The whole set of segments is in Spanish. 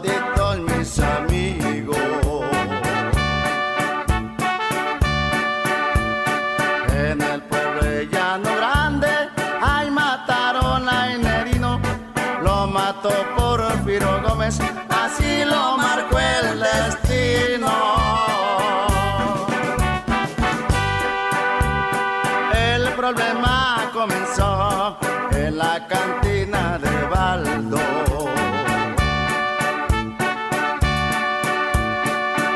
toditos mis amigos. En el pueblo de Llano Grande, ahí mataron a Nerino, lo mató Porfirio Gómez, así lo marcó el destino. El problema comenzó en la cantina de Baldo.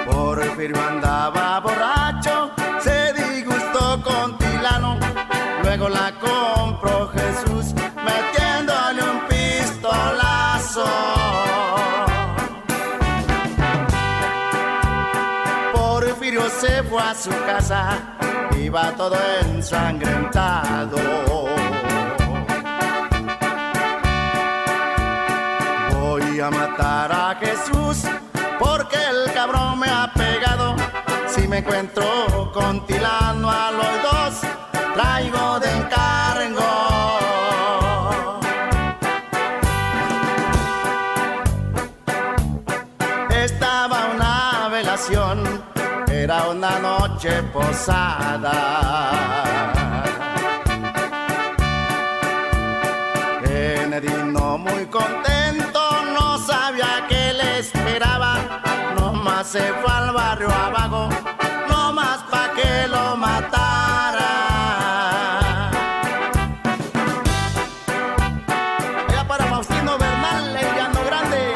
Porfirio andaba borracho, se disgustó con Tilano, luego la compró Jesús metiéndole un pistolazo. Porfirio se fue a su casa, iba todo ensangrentado. Voy a matar a Jesús porque el cabrón me ha pegado. Si me encuentro con Tilano a los dos, traigo de encargo. Estaba una velación, era una noche posada. Nerino muy contento, no sabía qué le esperaba. Nomás se fue al barrio abajo, nomás pa' que lo matara. Ya para Faustino Bernal, el Llano Grande.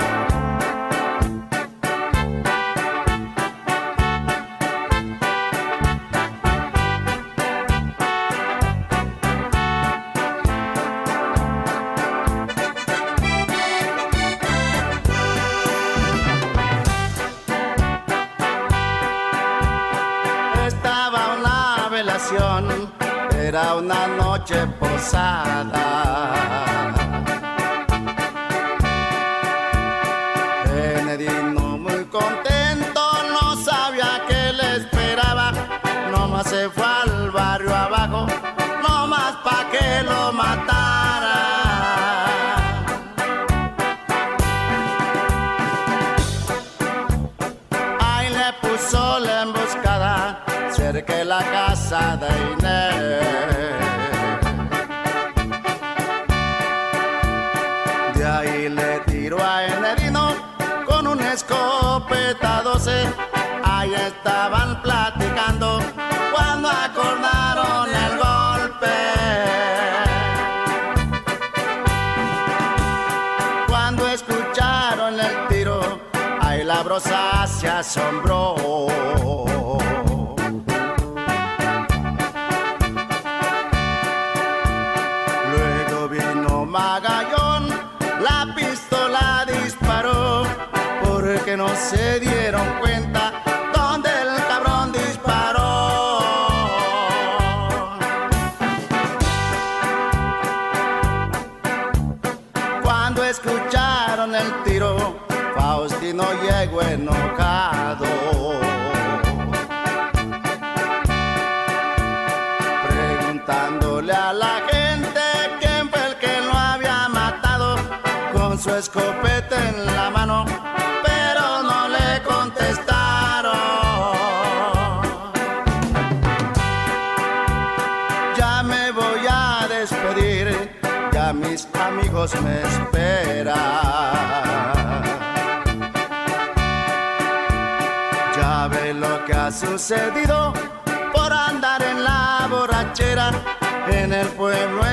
Era una noche posada. Nerino muy contento, no sabía qué le esperaba. Nomás se fue al barrio abajo, nomás pa' que lo matara. Ahí le puso la emboscada cerca de la casa de Inés. De ahí le tiró a Nerino con una escopeta 12. Ahí estaban platicando cuando acordaron el golpe. Cuando escucharon el tiro, ahí la brosa se asombró. Magallón, la pistola disparó, porque no se dieron cuenta dónde el cabrón disparó. Cuando escucharon el tiro, Faustino llegó enojado, preguntándole a la gente con su escopeta en la mano, pero no le contestaron. Ya me voy a despedir, ya mis amigos me esperan. Ya ve lo que ha sucedido por andar en la borrachera en el pueblo